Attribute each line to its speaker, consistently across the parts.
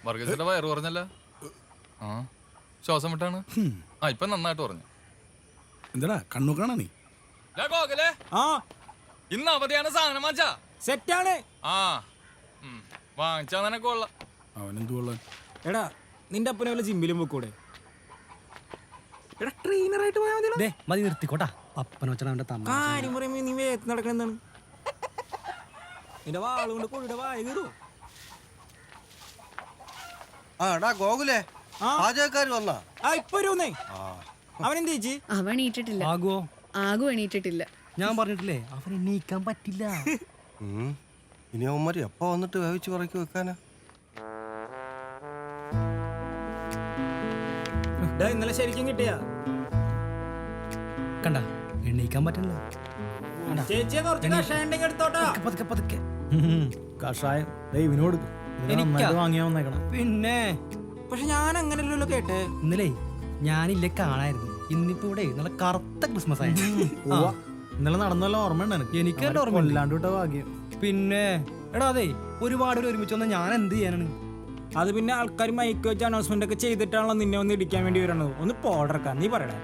Speaker 1: വർഗീസിന്റെ വയറ് പറഞ്ഞല്ല. ആ ശ്വാസം വിട്ടാണ്. ആ ഇപ്പൊ നന്നായിട്ട് പറഞ്ഞു.
Speaker 2: എന്താടാ കണ്ണൂക്കാണോ നീ?
Speaker 1: ഇന്ന് അവധിയാണ്, സാധനം വാങ്ങിച്ചാ
Speaker 3: സെറ്റാണ്.
Speaker 1: ആ വാങ്ങിച്ചാ നിനക്ക് കൊള്ളാം.
Speaker 2: അവനെന്തു കൊള്ളാൻ?
Speaker 3: എടാ നിന്റെ അപ്പനെ വല്ല ജിമ്മിലും പോക്കൂടെ? എടാ ട്രെയിനറായിട്ട് പോയാൽ മതി.
Speaker 4: മതി നിർത്തിക്കോട്ടാ. അപ്പനോച്ചനവന്റെ
Speaker 3: കാര്യം പറയുമ്പോ നീ വേഗത്ത് നടക്കണം. എന്താണ് നിന്റെ വാളുകൊണ്ട് കൊള്ളിയുടെ വായ കീറോ?
Speaker 5: ആടാ ഗോകുലേ, പാചകക്കാർ വന്നാ?
Speaker 3: ഇപ്പൊ വരുന്നേ. അവനെന്ത് ചേച്ചി?
Speaker 6: അവൻ എണീറ്റിട്ടില്ല. ആകു എണീറ്റിട്ടില്ല.
Speaker 4: ഞാൻ പറഞ്ഞിട്ടില്ലേ അവൻ എണീക്കാൻ പറ്റില്ല.
Speaker 5: ഇനി അവന്മാര് എപ്പ വന്നിട്ട് വേവിച്ച് പറക്കി വെക്കാനാ?
Speaker 3: ഇന്നലെ ശരിക്കും കിട്ടിയാ?
Speaker 4: കണ്ട എണീക്കാൻ പറ്റില്ല.
Speaker 3: ചേച്ചിയെ കുറച്ച് കഷായം ഉണ്ടെങ്കിൽ എടുത്തോട്ടാ.
Speaker 4: പതുക്കെ പതുക്കെ.
Speaker 2: കഷായം ഇവനോട് വാങ്ങിയാ വന്നേക്കണം.
Speaker 4: പിന്നെ
Speaker 3: പക്ഷെ ഞാൻ അങ്ങനെയല്ലോ കേട്ടെ.
Speaker 4: ഇന്നലെ ഞാനില്ലേ കാണായിരുന്നു. ഇന്നിപ്പോ ഇവിടെ നല്ല കറുത്ത ക്രിസ്മസ് ആയിരുന്നു.
Speaker 2: ഇന്നലെ നടന്നല്ല ഓർമ്മ ഉണ്ട്
Speaker 4: എനിക്ക് ഓർമ്മ
Speaker 2: ഇല്ലാണ്ട് വിട്ട ഭാഗ്യം.
Speaker 4: പിന്നെ എടാ അതെ ഒരുപാട് ഒരുമിച്ച് വന്നാൽ ഞാൻ എന്ത് ചെയ്യാനാണ്?
Speaker 3: അത് പിന്നെ ആൾക്കാർ മൈക്ക് വെച്ച് അനൗൺസ്മെന്റ് ഒക്കെ ചെയ്തിട്ടാണല്ലോ നിന്നെ ഒന്ന് ഇടിക്കാൻ വേണ്ടി വരണത്. ഒന്ന് പോടർക്കാൻ നീ പറയടാ.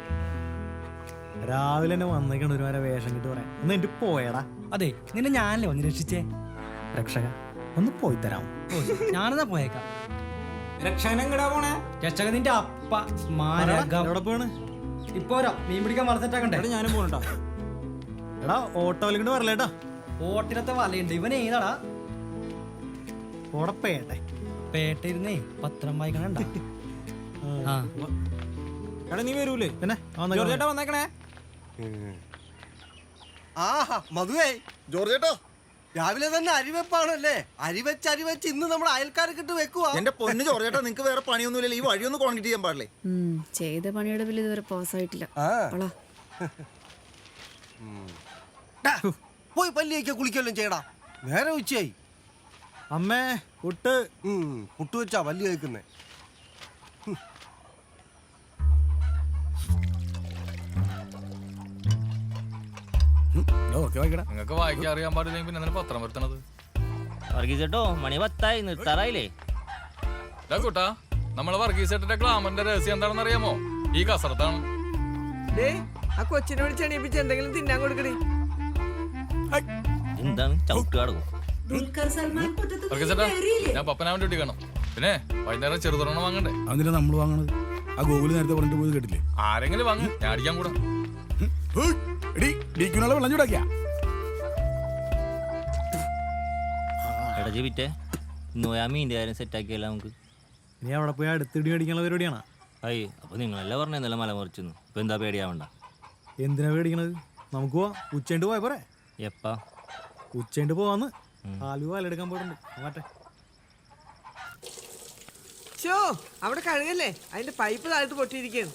Speaker 2: രാവിലെ തന്നെ വന്നേക്കണ ഒരു വരെ വേഷം കിട്ടി പറയാം. ഒന്ന് എന്റെ പോയടാ.
Speaker 4: അതെ നിന്നെ ഞാനല്ലേ വന്ന് രക്ഷിച്ചേ.
Speaker 2: രക്ഷക ഒന്ന് പോയി തരാം.
Speaker 4: ഞാനെന്നാ പോയേക്കാം.
Speaker 3: രക്ഷകൻ എങ്ങടാ പോണേ?
Speaker 4: രക്ഷകൻ നിന്റെ അപ്പ സ്മാരകം.
Speaker 2: എവിടെ പോണ്?
Speaker 4: ഇപ്പോരാ മീൻ പിടിക്കാൻ വളർത്തിട്ടാക്കണ്ടേ?
Speaker 3: ഞാനും പോണട്ടാ.
Speaker 2: എടാ ഓട്ടോയിലിങ്ങോട്ട് വരല്ലേട്ടാ.
Speaker 4: ഓട്ടിനത്തെ വലയുണ്ട്. ഇവൻ ഏതാടാ?
Speaker 2: ഓടപ്പേട്ടെ
Speaker 4: പേട്ടയിരുന്നേ പത്രം വായിക്കണണ്ട.
Speaker 3: എടാ നീ വരൂലേ?
Speaker 2: പിന്നെ
Speaker 3: ജോർജേട്ടാ വന്നേക്കണേ.
Speaker 5: ആഹാ മധുവേ, ജോർജേട്ടോ രാവിലെ തന്നെ അരിവെപ്പാണല്ലേ? അരിവെച്ച് ഇന്ന് നമ്മുടെ അയൽക്കാരൊക്കെ ഇട്ട് വെക്കുവാ.
Speaker 7: എന്റെ പൊന്ന് ജോർജേട്ടാ, നിങ്ങക്ക് വേറെ പണിയൊന്നുമില്ലല്ലോ? ഈ വഴിയൊന്ന് കോൺക്രീറ്റ് ചെയ്യാൻ പാടില്ലേ?
Speaker 6: ചെയ്ത പണിയുടെ ബില്ല് ഇതുവരെ പാസ്സായിട്ടില്ല.
Speaker 5: പോയി പല്ലിയൊക്കെ കുളിക്കല്ലോ ചെയ്യടാ, നേരെ ഉച്ചയായി.
Speaker 2: അമ്മേ പുട്ട്.
Speaker 5: പുട്ട് വെച്ചാ പല്ലി കഴിക്കുന്നേ.
Speaker 1: നിങ്ങക്ക് വായിക്കാൻ അറിയാൻ പാടില്ലെങ്കിൽ പിന്നെ എന്തിനാ പത്രം വരുത്തണത്?
Speaker 8: വർഗീസേട്ടോ മണി 10 നിർത്താറായില്ലേ?
Speaker 1: കൂട്ടാ നമ്മളെ വർഗീസേട്ടന്റെ ഗ്ലാമറിന്റെ രഹസ്യം എന്താണെന്ന് അറിയാമോ? ഈ കസറത്താണ്.
Speaker 9: ആ കൊച്ചിനെ വിളിച്ച് എണീപ്പിച്ച് എന്തെങ്കിലും തിന്നാൻ കൊടുക്കണേ.
Speaker 8: എന്താണ് ചവിട്ടുകാടോ?
Speaker 1: വർഗീസേട്ടാ ഞാൻ പപ്പനാവൻ ഡ്യൂട്ടി കാണും. പിന്നെ വൈകുന്നേരം ചെറുതുറണം വാങ്ങണ്ടേ?
Speaker 2: അതിനാ നമ്മൾ വാങ്ങണത്. ആ ഗോകുല് നേരത്തെ പറഞ്ഞിട്ട് പോയി കേട്ടില്ലേ?
Speaker 1: ആരെങ്കിലും വാങ്ങ്, ഞാൻ അടിക്കാൻ കൂടാ.
Speaker 2: വെള്ളം ചൂടാക്കിയാ
Speaker 8: എടാ ജീവിറ്റേ, ഇന്ന് മീൻ്റെ കാര്യം സെറ്റാക്കിയല്ല നമുക്ക്.
Speaker 2: നീ അവിടെ പോയി അടുത്തിടി അടിക്കാനുള്ള പരിപാടിയാണോ?
Speaker 8: അയ്യ അപ്പൊ നിങ്ങളെല്ലാം പറഞ്ഞല്ല മല മറിച്ചെന്ന്. ഇപ്പൊ എന്താ പേടിയാവണ്ട?
Speaker 2: എന്തിനാ പേടിക്കണത്? നമുക്ക് പോവാ. ഉച്ചണ്ട് പോയ പോരെ?
Speaker 8: എപ്പാ?
Speaker 2: ഉച്ചണ്ട് പോവാന്ന്. ആലു പാലെടുക്കാൻ പോയിട്ടുണ്ട്. മാട്ടെ
Speaker 9: അവിടെ കഴുകല്ലേ, അതിന്റെ പൈപ്പ് താഴ്ത്ത് പൊട്ടിയിരിക്കുകയാണ്.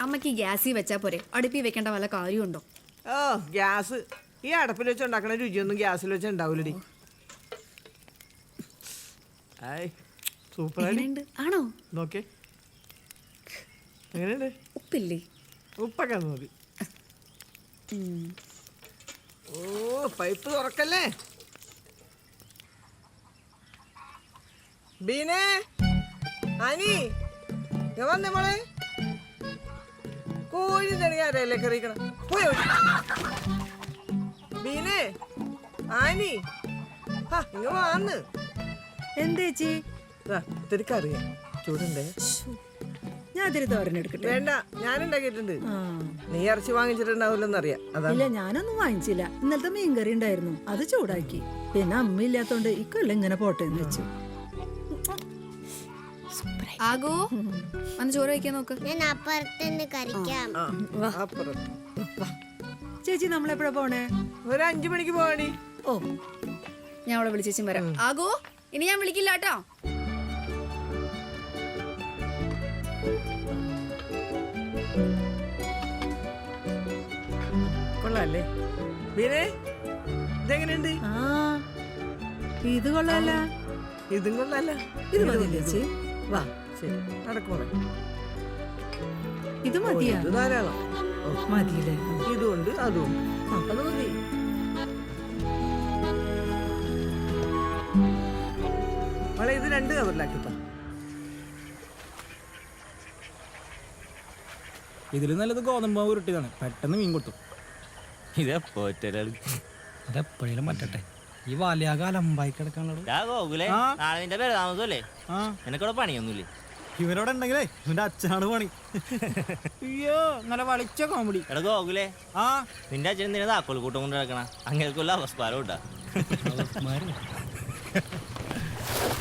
Speaker 6: അമ്മക്ക് ഗ്യാസിൽ വെച്ചാ പോരെ, അടുപ്പി വെക്കേണ്ട വല്ല കാര്യമുണ്ടോ?
Speaker 9: ഗ്യാസ് ഈ അടപ്പിൽ വെച്ച് ഉണ്ടാക്കണ രുചിയൊന്നും ഗ്യാസിൽ വെച്ച് ഉണ്ടാവൂലടി. സൂപ്പർ
Speaker 6: ആണോ?
Speaker 9: നോക്കേ എങ്ങനെയുണ്ട്?
Speaker 6: ഉപ്പില്ലേ?
Speaker 9: ഉപ്പൊക്കെ മതി. പൈപ്പ് തുറക്കല്ലേ. ബീനേ, അനി വന്നേ മോളെ. കോഴി തണിയാരല്ലേ കറിയിക്കണം. പോയോ ബീനേ? ആനി ഇങ്ങ വന്ന്.
Speaker 6: എന്തേച്ചി?
Speaker 9: ഇത്തിരി കറിയാ ചൂടുണ്ടേ.
Speaker 6: ഞാൻ അതിന് തോരനെടുക്കട്ടെ?
Speaker 9: വേണ്ട, ഞാൻ ഉണ്ടാക്കിയിട്ടുണ്ട്. നീ ഇറച്ചി വാങ്ങിച്ചിട്ടുണ്ടാവില്ലെന്നറിയാം.
Speaker 10: ഇല്ല, ഞാനൊന്നും വാങ്ങിച്ചില്ല. ഇന്നലത്തെ മീൻകറി ഉണ്ടായിരുന്നു, അത് ചൂടാക്കി. പിന്നെ അമ്മ ഇല്ലാത്തോണ്ട് ഈ കൊല്ലം ഇങ്ങനെ പോട്ടെ എന്ന് വെച്ചു.
Speaker 6: ആകോ വന്ന് ചോറ് വയ്ക്കാൻ നോക്ക്.
Speaker 11: ഞാൻ അപ്പുറത്തുനിന്ന് കഴിക്കാം.
Speaker 10: ചേച്ചി നമ്മളെപ്പോഴാ പോണേ?
Speaker 9: ഒരു 5 മണിക്ക് പോവാണി.
Speaker 6: ഓ ഞാൻ അവളെ വിളിച്ചേച്ചും വരാം. ആകോ ഇനി ഞാൻ വിളിക്കില്ല കേട്ടോ.
Speaker 9: കൊള്ളാല്ലേ ബീനേ? ഇതെങ്ങനെയുണ്ട്?
Speaker 10: ഇത് കൊള്ളാല്ല.
Speaker 9: ഇതും കൊള്ളാല്ല.
Speaker 10: ഇത് മതി ചേച്ചി. വാ
Speaker 9: ശരി നടക്കൂടെ?
Speaker 10: ഇത് മതിയാ?
Speaker 9: ഇത് ധാരാളം
Speaker 10: മതിയില്ലേ?
Speaker 9: ഇതുകൊണ്ട് അതും അത് മതി. മോളെ ഇത് 2 കവറിലാക്കിട്ടോ.
Speaker 3: ഇതിൽ നല്ലത് ഗോതമ്പ് ഉരുട്ടിയതാണ്, പെട്ടെന്ന് മീൻ കൊത്തും.
Speaker 8: ഇതെപ്പോ
Speaker 4: അതെപ്പോഴേലും പറ്റട്ടെ. ഈ വാലിയാകാലം അമ്പായി കിടക്കാനുള്ളത്.
Speaker 8: ഗോകുലേ,
Speaker 3: ആ.
Speaker 8: നാളെ നിന്റെ പേര് താമസമല്ലേ?
Speaker 3: ആ
Speaker 8: നിനക്കിവിടെ പണിയൊന്നുമില്ലേ?
Speaker 2: ഇവനോടെ ഉണ്ടെങ്കിലേ ഇവന്റെ അച്ഛനാണ് പണി.
Speaker 3: അയ്യോ നല്ല വളിച്ച കോമഡി.
Speaker 8: എടാ ഗോകുലേ,
Speaker 3: ആ
Speaker 8: നിന്റെ അച്ഛൻ എന്തിനാ താക്കോൽ കൂട്ടം കൊണ്ട് നടക്കണ? അങ്ങനെയൊക്കെയുള്ള അവസ്കാരം ഇട്ടാ.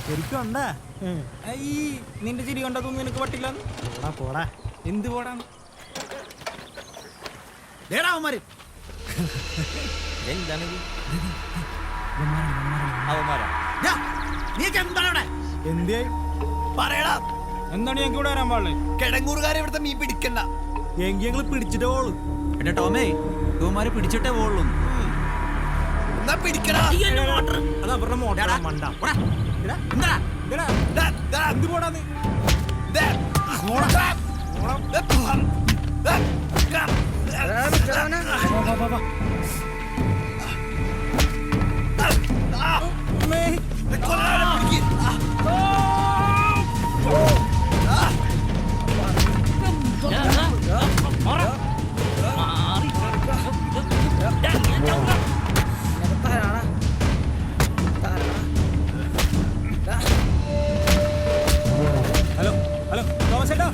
Speaker 2: ശരിക്കും ഉണ്ടാ
Speaker 3: ഈ നിന്റെ ചിരി കണ്ടതൊന്നും നിനക്ക് പറ്റില്ല.
Speaker 2: പോടാ പോടാ.
Speaker 3: എന്ത് പോടാന്ന്?
Speaker 8: ഇതെന്താണിത്? അവന്മാരാ?
Speaker 2: എന്തിയായി
Speaker 3: എന്താണ് ഞങ്ങൾക്ക് ഇവിടെ വരാൻ പാടില്ലേ?
Speaker 5: കിടങ്ങൂറുകാരെ ഇവിടുത്തെ മീൻ പിടിക്കണ്ട.
Speaker 2: എങ്കി ഞങ്ങള് പിടിച്ചിട്ടേ പോളൂ.
Speaker 7: എന്റെ ടോമേ ഇവന്മാര് പിടിച്ചിട്ടേ പോവുള്ളൂ.
Speaker 5: എന്നാ പിടിക്കടാ.
Speaker 3: അത് അവരുടെ മോട്ടറാ മണ്ട. എന്ത് പോടാന്ന്? ഹലോ ഹലോ തോമസ് ചേട്ടാ,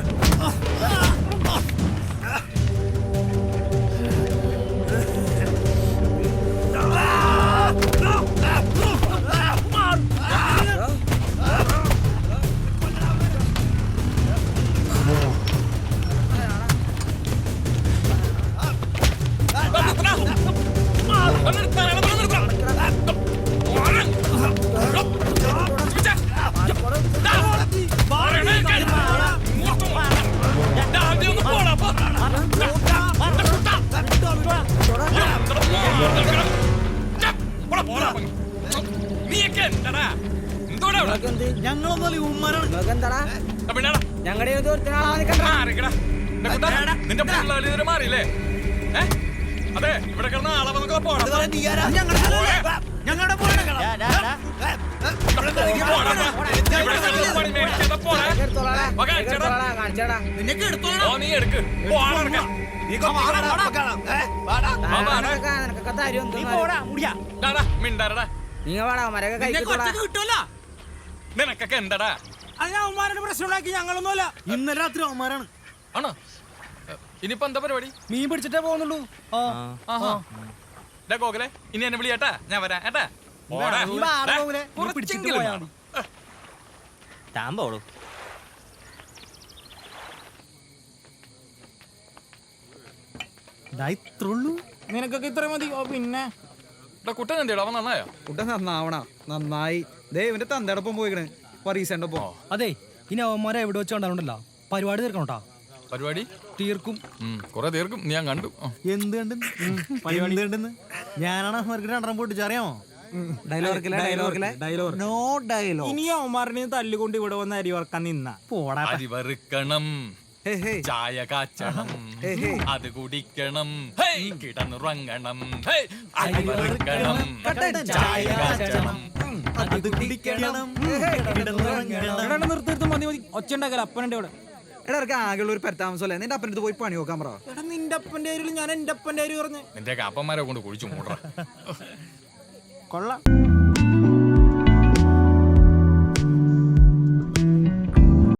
Speaker 2: ഞങ്ങളൊന്നും ഉമ്മാരാണ്.
Speaker 3: ഞങ്ങളുടെ
Speaker 1: നിന്റെ പിള്ളേർ മാറിയില്ലേ? അതെ, ഇവിടെ കിടന്ന ആളവന്നൊക്കെ പോണം.
Speaker 5: ഞങ്ങളുടെ
Speaker 1: നീ എടുക്ക്. മിണ്ടാരടാ, നിനക്കൊക്കെ എന്താടാ?
Speaker 3: അവന്മാരുടെ പ്രശ്നം ഉണ്ടാക്കി ഞങ്ങളൊന്നുമല്ല.
Speaker 2: ഇന്നലെ രാത്രി അവന്മാരാണ്.
Speaker 1: ആണോ? ഇനിയിപ്പോ എന്താ പരിപാടി?
Speaker 4: മീൻ പിടിച്ചിട്ടേ പോകുന്നുള്ളൂ.
Speaker 1: ആഹാ. ഡാ ഗോകുലേ, ഇനി എന്നെ വിളിയേട്ടാ, ഞാൻ വരാം ഏട്ടാ. കുറച്ചെങ്കിലും വേണം.
Speaker 8: താൻ പോളൂ.
Speaker 2: ഇത്രയുള്ളൂ.
Speaker 3: നിനക്കൊക്കെ ഇത്ര മതി. ഓ പിന്നെ
Speaker 1: കുട്ടൻ എന്തിടാ? അവൻ നന്നായോ?
Speaker 7: കുട്ടൻ നന്നായി. ദേ ഇവന്റെ തന്തടൊപ്പം പോയിക്കണ് പരീസന്റെ ഒപ്പം.
Speaker 4: അതെ, ഇനി അവന്മാരെ എവിടെ വെച്ചോണ്ടാവുണ്ടല്ലോ പരിപാടി തീർക്കണോട്ടാ.
Speaker 1: പരിപാടി
Speaker 4: തീർക്കും.
Speaker 1: കൊറേ തീർക്കും. ഞാൻ കണ്ടു.
Speaker 2: എന്ത് കണ്ടെന്ന് ഞാനാണ് അവർക്ക് രണ്ടെണ്ണം പൊട്ടിച്ചറിയാമോ?
Speaker 3: No dialogue. ഇനി അവന്മാരുടെ തല്ലുകൊണ്ട് ഇവിടെ വന്ന് അരി വറക്കാൻ നിന്ന
Speaker 2: പോടാ.
Speaker 1: അരി വറുക്കണം, ചായ കാച്ചണം, അത് കുടിക്കണം, കിടന്നുറങ്ങണം. അരി വറുക്കണം, ചായ കാച്ചണം,
Speaker 2: അത് കുടിക്കണം.
Speaker 3: നിർത്തി മതി മതി. ഒച്ച ഉണ്ടാക്കല. അപ്പനുണ്ട് ഇവിടെ.
Speaker 7: എടാ ആകെയുള്ള ഒരു പരത്താമസല്ലേ, നിന്റെ അപ്പനടുത്ത് പോയി പണി നോക്കാൻ പറ.
Speaker 3: എടാ നിന്റെ അപ്പന്റെ പേരിൽ ഞാൻ എന്റെ അപ്പന്റെ പേര് പറഞ്ഞു.
Speaker 1: നിന്റെ അപ്പന്മാരെ കൊണ്ട് കുഴിച്ചു മൂട.
Speaker 3: കൊള്ളാം.